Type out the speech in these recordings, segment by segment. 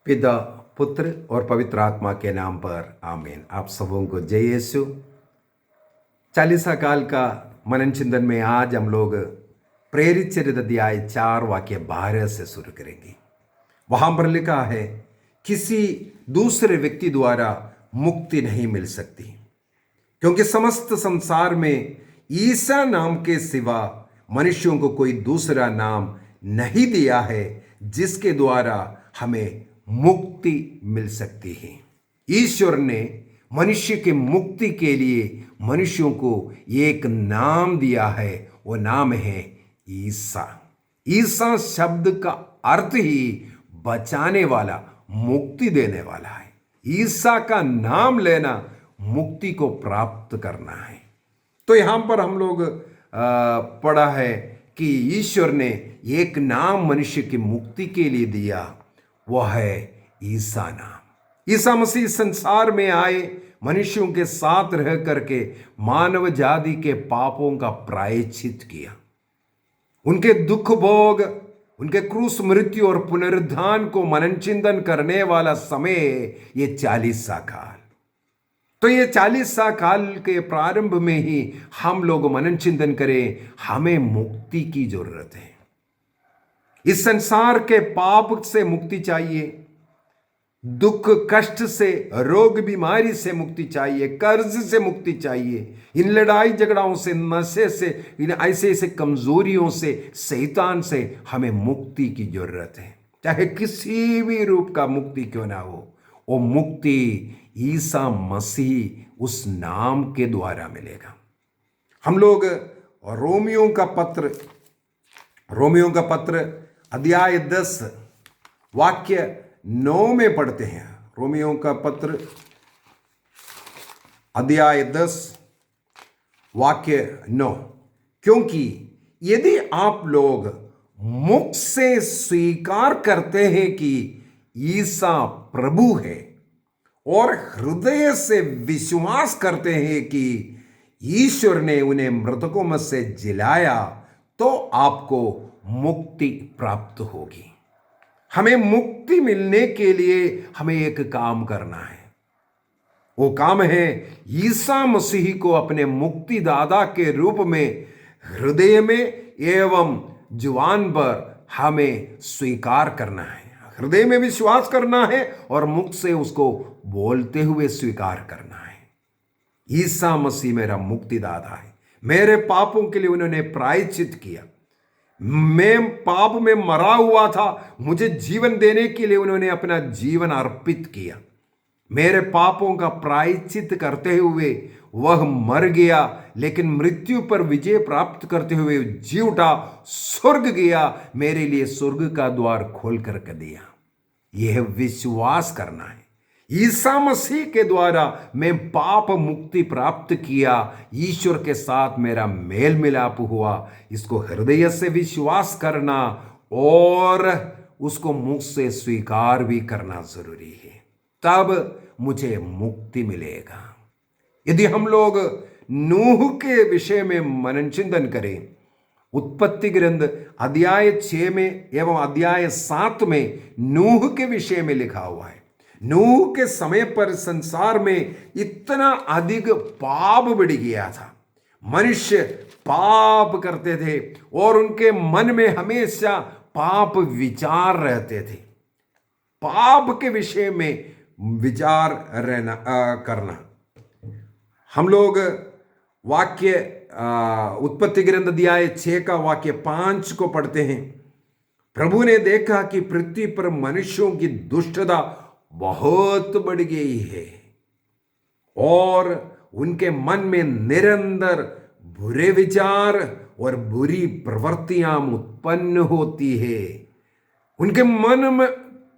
पिता, पुत्र और पवित्र आत्मा के नाम पर आमीन। आप सबों को जय यीशु। चालीसा काल का मनन चिंतन में आज हम लोग प्रेरित चरित्र अध्याय 4 वाक्य 12 से शुरू करेंगे। वहां पर लिखा है, किसी दूसरे व्यक्ति द्वारा मुक्ति नहीं मिल सकती, क्योंकि समस्त संसार में ईसा नाम के सिवा मनुष्यों को कोई दूसरा नाम नहीं दिया है जिसके द्वारा हमें मुक्ति मिल सकती है। ईश्वर ने मनुष्य की मुक्ति के लिए मनुष्यों को एक नाम दिया है, वो नाम है ईसा। ईसा शब्द का अर्थ ही बचाने वाला, मुक्ति देने वाला है। ईसा का नाम लेना मुक्ति को प्राप्त करना है। तो यहां पर हम लोग पढ़ा है कि ईश्वर ने एक नाम मनुष्य की मुक्ति के लिए दिया, वह है ईसा नाम। ईसा मसीह संसार में आए, मनुष्यों के साथ रह करके मानव जाति के पापों का प्रायश्चित किया। उनके दुख भोग, उनके क्रूस मृत्यु और पुनरुत्थान को मनन चिंतन करने वाला समय ये 40 काल। तो ये 40 काल के प्रारंभ में ही हम लोग मनन चिंतन करें, हमें मुक्ति की जरूरत है। इस संसार के पाप से मुक्ति चाहिए, दुख कष्ट से, रोग बीमारी से मुक्ति चाहिए, कर्ज से मुक्ति चाहिए, इन लड़ाई झगड़ाओं से, नशे से, इन ऐसे ऐसे कमजोरियों से, शैतान से हमें मुक्ति की जरूरत है। चाहे किसी भी रूप का मुक्ति क्यों ना हो, वो मुक्ति ईसा मसीह उस नाम के द्वारा मिलेगा। हम लोग रोमियो का पत्र अध्याय 10 वाक्य 9 में पढ़ते हैं। रोमियो का पत्र अध्याय 10 वाक्य 9, क्योंकि यदि आप लोग मुख से स्वीकार करते हैं कि ईसा प्रभु है और हृदय से विश्वास करते हैं कि ईश्वर ने उन्हें मृतकों में से जिलाया, तो आपको मुक्ति प्राप्त होगी। हमें मुक्ति मिलने के लिए हमें एक काम करना है। वो काम है ईसा मसीह को अपने मुक्तिदाता के रूप में हृदय में एवं जुबान पर हमें स्वीकार करना है। हृदय में विश्वास करना है और मुख से उसको बोलते हुए स्वीकार करना है। ईसा मसीह मेरा मुक्तिदाता है, मेरे पापों के लिए उन्होंने प्रायश्चित किया। मैं पाप में मरा हुआ था, मुझे जीवन देने के लिए उन्होंने अपना जीवन अर्पित किया। मेरे पापों का प्रायश्चित करते हुए वह मर गया, लेकिन मृत्यु पर विजय प्राप्त करते हुए जी उठा, स्वर्ग गया, मेरे लिए स्वर्ग का द्वार खोल करके दिया। यह विश्वास करना है। ईसा मसीह के द्वारा मैं पाप मुक्ति प्राप्त किया, ईश्वर के साथ मेरा मेल मिलाप हुआ। इसको हृदय से विश्वास करना और उसको मुख से स्वीकार भी करना जरूरी है, तब मुझे मुक्ति मिलेगा। यदि हम लोग नूह के विषय में मनन चिंतन करें, उत्पत्ति ग्रंथ अध्याय 6 में एवं अध्याय 7 में नूह के विषय में लिखा हुआ है। नूह के समय पर संसार में इतना अधिक पाप बढ़ गया था। मनुष्य पाप करते थे और उनके मन में हमेशा पाप विचार रहते थे। पाप के विषय में विचार करना। हम लोग वाक्य उत्पत्ति ग्रंथ अध्याय 6 का वाक्य 5 को पढ़ते हैं। प्रभु ने देखा कि पृथ्वी पर मनुष्यों की दुष्टता बहुत बढ़ गई है और उनके मन में निरंतर बुरे विचार और बुरी प्रवृत्तियां उत्पन्न होती है। उनके मन में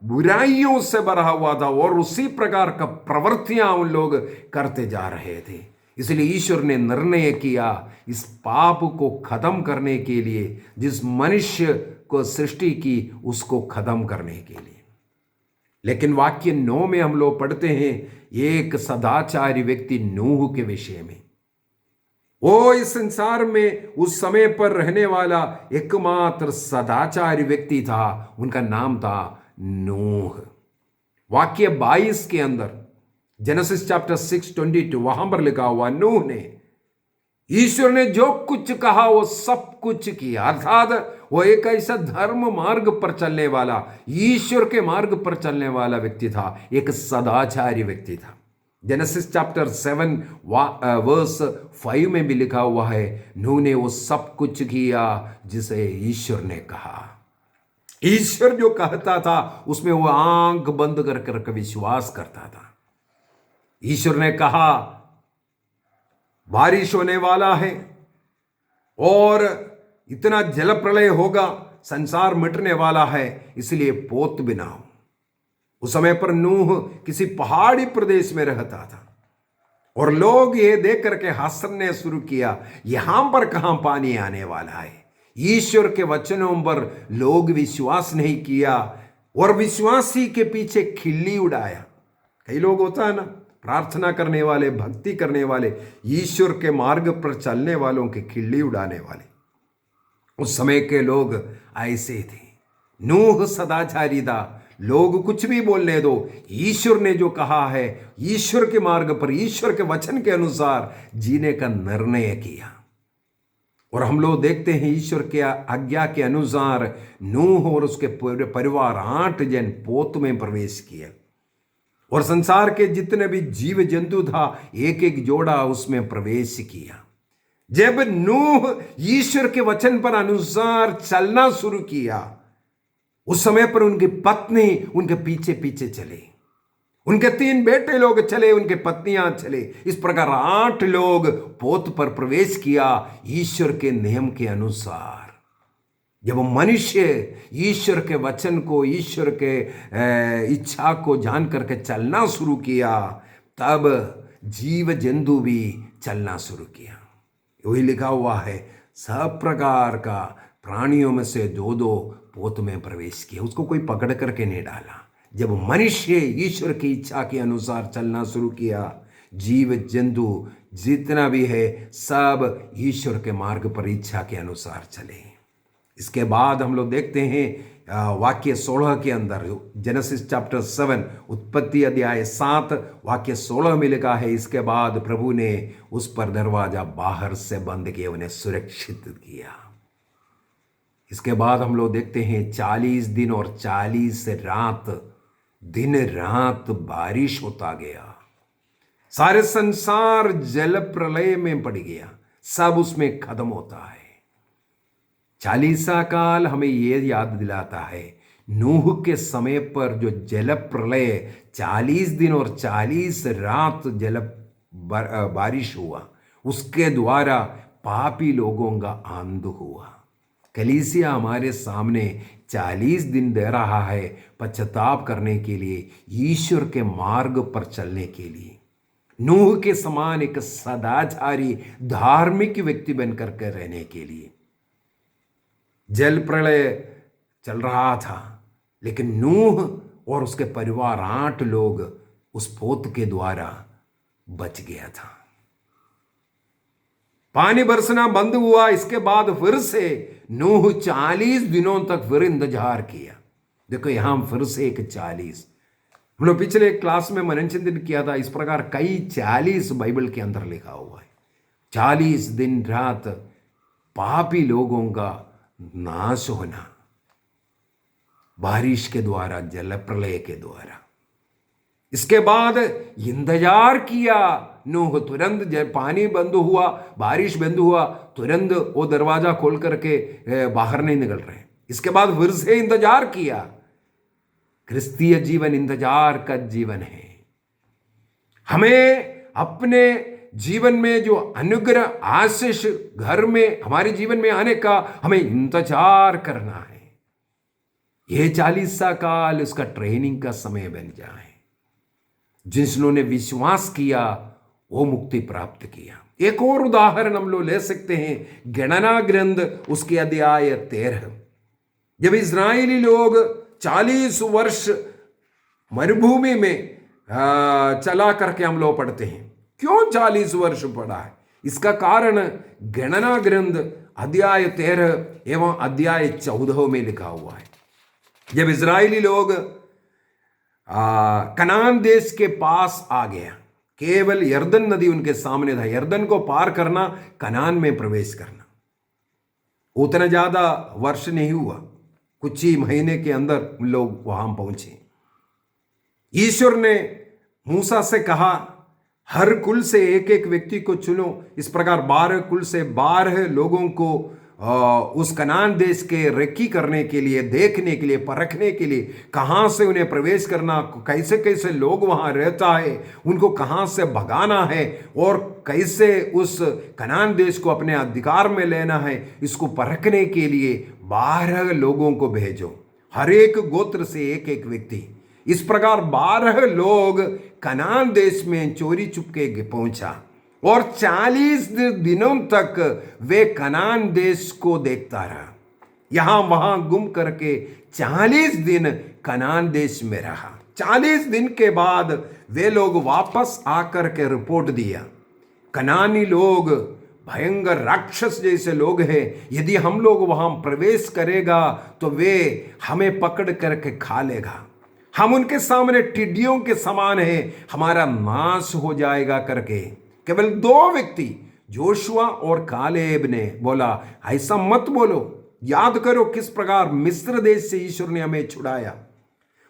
बुराइयों से भरा हुआ था और उसी प्रकार का प्रवृत्तियां उन लोग करते जा रहे थे। इसलिए ईश्वर ने निर्णय किया इस पाप को खत्म करने के लिए, जिस मनुष्य को सृष्टि की उसको खत्म करने के लिए। लेकिन वाक्य 9 में हम लोग पढ़ते हैं एक सदाचारी व्यक्ति नूह के विषय में। वो इस संसार में उस समय पर रहने वाला एकमात्र सदाचारी व्यक्ति था, उनका नाम था नूह। वाक्य 22 के अंदर, जेनेसिस चैप्टर 6:22, वहां पर लिखा हुआ, नूह ने, ईश्वर ने जो कुछ कहा वो सब कुछ किया। अर्थात वो एक ऐसा धर्म मार्ग पर चलने वाला, ईश्वर के मार्ग पर चलने वाला व्यक्ति था, एक सदाचारी व्यक्ति था। जेनेसिस चैप्टर 7 वर्स 5 में भी लिखा हुआ है, नूह ने वो सब कुछ किया जिसे ईश्वर ने कहा। ईश्वर जो कहता था उसमें वो आंख बंद कर करके विश्वास करता था। ईश्वर ने कहा बारिश होने वाला है और इतना जल प्रलय होगा, संसार मिटने वाला है, इसलिए पोत बनाओ। उस समय पर नूह किसी पहाड़ी प्रदेश में रहता था और लोग ये देख करके हंसने शुरू किया, यहां पर कहां पानी आने वाला है। ईश्वर के वचनों पर लोग विश्वास नहीं किया और विश्वासी के पीछे खिल्ली उड़ाया। कई लोग होता है ना, प्रार्थना करने वाले, भक्ति करने वाले, ईश्वर के मार्ग पर चलने वालों की खिल्ली उड़ाने वाले। उस समय के लोग ऐसे थे। नूह सदाचारी था, लोग कुछ भी बोलने दो, ईश्वर ने जो कहा है, ईश्वर के मार्ग पर, ईश्वर के वचन के अनुसार जीने का निर्णय किया। और हम लोग देखते हैं ईश्वर के आज्ञा के अनुसार नूह और उसके परिवार 8 जन पोत में प्रवेश किए और संसार के जितने भी जीव जंतु था, एक एक जोड़ा उसमें प्रवेश किया। जब नूह ईश्वर के वचन पर अनुसार चलना शुरू किया, उस समय पर उनकी पत्नी उनके पीछे पीछे चले, उनके 3 बेटे लोग चले, उनके पत्नियां चले। इस प्रकार 8 लोग पोत पर प्रवेश किया ईश्वर के नियम के अनुसार। जब मनुष्य ईश्वर के वचन को, ईश्वर के इच्छा को जान करके चलना शुरू किया, तब जीव जंतु भी चलना शुरू किया। वही लिखा हुआ है, सब प्रकार का प्राणियों में से 2-2 पोत में प्रवेश किया, उसको कोई पकड़ करके नहीं डाला। जब मनुष्य ईश्वर की इच्छा के अनुसार चलना शुरू किया, जीव जंतु जितना भी है सब ईश्वर के मार्ग पर इच्छा के अनुसार चले। इसके बाद हम लोग देखते हैं वाक्य 16 के अंदर, जेनेसिस चैप्टर 7, उत्पत्ति अध्याय 7 वाक्य 16 में लिखा है, इसके बाद प्रभु ने उस पर दरवाजा बाहर से बंद किया, उन्हें सुरक्षित किया। इसके बाद हम लोग देखते हैं 40 दिन और 40 रात, दिन रात बारिश होता गया, सारे संसार जल प्रलय में पड़ गया, सब उसमें खत्म होता है। 40सा काल हमें यह याद दिलाता है, नूह के समय पर जो जल प्रलय 40 दिन और 40 रात जल बारिश हुआ, उसके द्वारा पापी लोगों का अंत हुआ। कलीसिया हमारे सामने 40 दिन दे रहा है पश्चाताप करने के लिए, ईश्वर के मार्ग पर चलने के लिए, नूह के समान एक सदाचारी धार्मिक व्यक्ति बनकर के रहने के लिए। जल प्रलय चल रहा था, लेकिन नूह और उसके परिवार 8 लोग उस पोत के द्वारा बच गया था। पानी बरसना बंद हुआ, इसके बाद फिर से नूह 40 दिनों तक फिर इंतजार किया। देखो यहां फिर से एक 40, हम लोग पिछले क्लास में मनन चिंतन किया था, इस प्रकार कई 40 बाइबल के अंदर लिखा हुआ है। 40 दिन रात पापी लोगों का नाश होना, बारिश के द्वारा, जल प्रलय के द्वारा। इसके बाद इंतजार किया नूह, तुरंत जब पानी बंद हुआ, बारिश बंद हुआ, तुरंत वो दरवाजा खोल करके बाहर नहीं निकल रहे। इसके बाद फिर से इंतजार किया। क्रिस्तीय जीवन इंतजार का जीवन है। हमें अपने जीवन में जो अनुग्रह, आशीष घर में, हमारे जीवन में आने का हमें इंतजार करना है। यह 40सा काल उसका ट्रेनिंग का समय बन जाए। जिन्होंने विश्वास किया वो मुक्ति प्राप्त किया। एक और उदाहरण हम लोग ले सकते हैं, गणना ग्रंथ उसके अध्याय 13। जब इस्राएली लोग 40 वर्ष मरुभूमि में चला करके हम लोग पढ़ते हैं, क्यों 40 वर्ष पढ़ा है? इसका कारण गणना ग्रंथ अध्याय 13 एवं अध्याय 14 में लिखा हुआ है। जब इस्राएली लोग कनान देश के पास आ गया। केवल यर्दन नदी उनके सामने था, यर्दन को पार करना, कनान में प्रवेश करना। उतना ज्यादा वर्ष नहीं हुआ, कुछ ही महीने के अंदर उन लोग वहां पहुंचे। ईश्वर ने मूसा से कहा, हर कुल से एक एक व्यक्ति को चुनो। इस प्रकार 12 कुल से 12 लोगों को उस कनान देश के रेकी करने के लिए, देखने के लिए, परखने के लिए, कहाँ से उन्हें प्रवेश करना, कैसे कैसे लोग वहाँ रहता है, उनको कहाँ से भगाना है और कैसे उस कनान देश को अपने अधिकार में लेना है, इसको परखने के लिए 12 लोगों को भेजो, हर एक गोत्र से एक एक व्यक्ति। इस प्रकार 12 लोग कनान देश में चोरी चुपके पहुंचा और 40 दिनों तक वे कनान देश को देखता रहा। यहां वहां गुम करके 40 दिन कनान देश में रहा। 40 दिन के बाद वे लोग वापस आकर के रिपोर्ट दिया, कनानी लोग भयंकर राक्षस जैसे लोग हैं, यदि हम लोग वहां प्रवेश करेगा तो वे हमें पकड़ करके खा लेगा, हम उनके सामने टिड्डियों के समान हैं, हमारा नाश हो जाएगा करके। केवल 2 व्यक्ति जोशुआ और कालेब ने बोला, ऐसा मत बोलो, याद करो किस प्रकार मिस्र देश से ईश्वर ने हमें छुड़ाया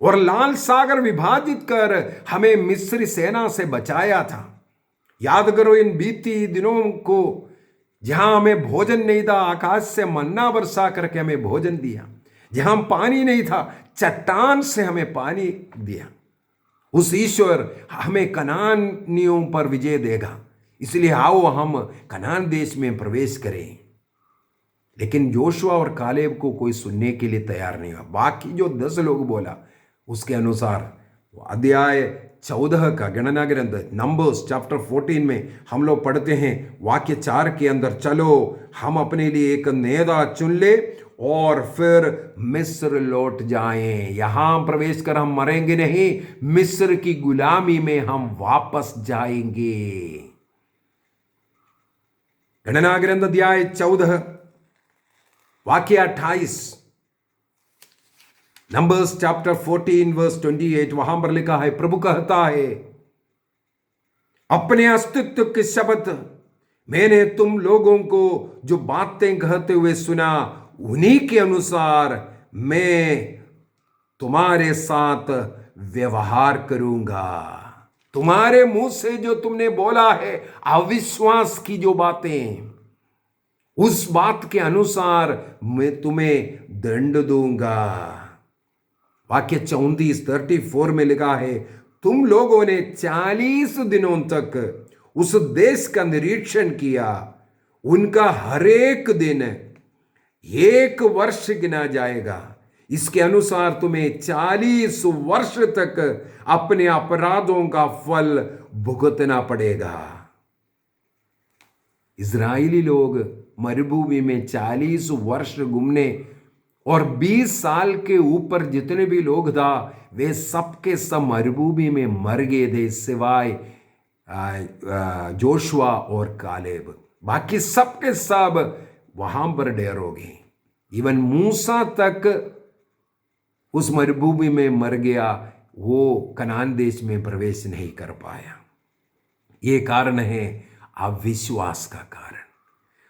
और लाल सागर विभाजित कर हमें मिस्री सेना से बचाया था। याद करो इन बीती दिनों को, जहां हमें भोजन नहीं था, आकाश से मन्ना बरसा करके हमें भोजन दिया, जहां पानी नहीं था, चट्टान से हमें पानी दिया। उस ईश्वर हमें कनानियों पर विजय देगा, इसलिए आओ हम कनान देश में प्रवेश करें। लेकिन जोशुआ और कालेब को कोई सुनने के लिए तैयार नहीं हुआ। बाकी जो 10 लोग बोला उसके अनुसार अध्याय 14 का गणना ग्रंथ नंबर्स चैप्टर 14 में हम लोग पढ़ते हैं, वाक्य 4 के अंदर, चलो हम अपने लिए एक नेदा चुन ले और फिर मिस्र लौट जाएं, यहां प्रवेश कर हम मरेंगे नहीं, मिस्र की गुलामी में हम वापस जाएंगे। गणना ग्रंथ अध्याय 14 वाक्य 28, नंबर्स चैप्टर 14 वर्स 28, वहां पर लिखा है, प्रभु कहता है, अपने अस्तित्व की शपथ मैंने तुम लोगों को जो बातें कहते हुए सुना, उन्हीं के अनुसार मैं तुम्हारे साथ व्यवहार करूंगा। तुम्हारे मुंह से जो तुमने बोला है, अविश्वास की जो बातें, उस बात के अनुसार मैं तुम्हें दंड दूंगा। वाक्य 34 में लिखा है, तुम लोगों ने 40 दिनों तक उस देश का निरीक्षण किया, उनका हर एक दिन 1 वर्ष गिना जाएगा, इसके अनुसार तुम्हें 40 वर्ष तक अपने अपराधों का फल भुगतना पड़ेगा। इजरायली लोग मरुभूमि में 40 वर्ष घूमने और 20 साल के ऊपर जितने भी लोग था वे सबके सब मरुभूमि में मर गए थे, सिवाय जोशुआ और कालेब। बाकी सबके सब वहां पर ढेर हो गए। इवन मूसा तक उस मरुभूमि में मर गया, वो कनान देश में प्रवेश नहीं कर पाया। ये कारण है अविश्वास का कारण।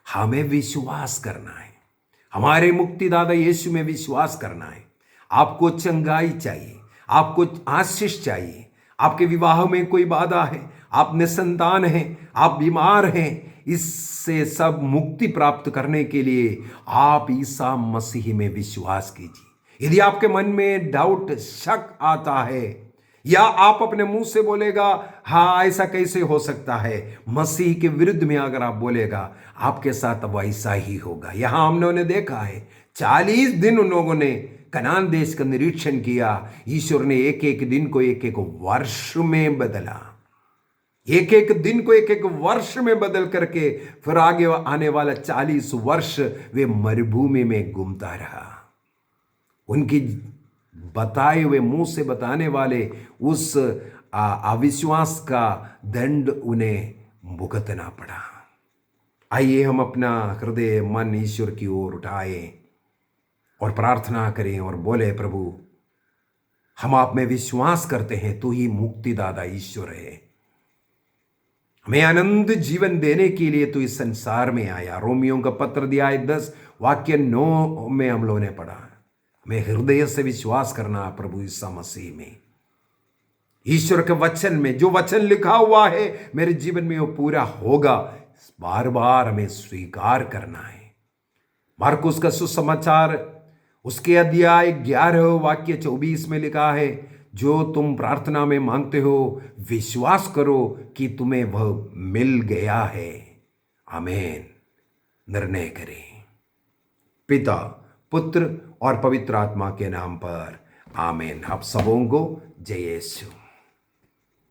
हमें विश्वास करना है, हमारे मुक्तिदाता यीशु में विश्वास करना है। आपको चंगाई चाहिए, आपको आशीष चाहिए, आपके विवाह में कोई बाधा है, आप निसंतान हैं, आप बीमार हैं, इससे सब मुक्ति प्राप्त करने के लिए आप ईसा मसीह में विश्वास कीजिए। यदि आपके मन में डाउट, शक आता है, या आप अपने मुंह से बोलेगा हाँ ऐसा कैसे हो सकता है, मसीह के विरुद्ध में अगर आप बोलेगा, आपके साथ अब ऐसा ही होगा। यहां हम लोगों ने देखा है 40 दिन उन लोगों ने कनान देश का निरीक्षण किया। ईश्वर ने एक एक दिन को एक एक वर्ष में बदला, एक एक दिन को एक एक वर्ष में बदल करके फिर आगे आने वाला 40 वर्ष वे मरुभूमि में घूमता रहा। उनकी बताए हुए, मुंह से बताने वाले उस अविश्वास का दंड उन्हें भुगतना पड़ा। आइए हम अपना हृदय मन ईश्वर की ओर उठाएं और प्रार्थना करें और बोले, प्रभु हम आप में विश्वास करते हैं, तू ही मुक्तिदाता ईश्वर है। हमें आनंद जीवन देने के लिए तू इस संसार में आया। रोमियों का पत्र अध्याय 10 वाक्य 9 में हम लोगों ने पढ़ा। हमें हृदय से विश्वास करना प्रभु ईसा मसीह में, ईश्वर के वचन में। जो वचन लिखा हुआ है मेरे जीवन में वो पूरा होगा, बार बार हमें स्वीकार करना है। मार्कुस का सुसमाचार उसके अध्याय 11 वाक्य 24 में लिखा है, जो तुम प्रार्थना में मांगते हो विश्वास करो कि तुम्हें वह मिल गया है। आमीन। निर्णय करें। पिता, पुत्र और पवित्र आत्मा के नाम पर आमीन। आप सबों को जय यीशु।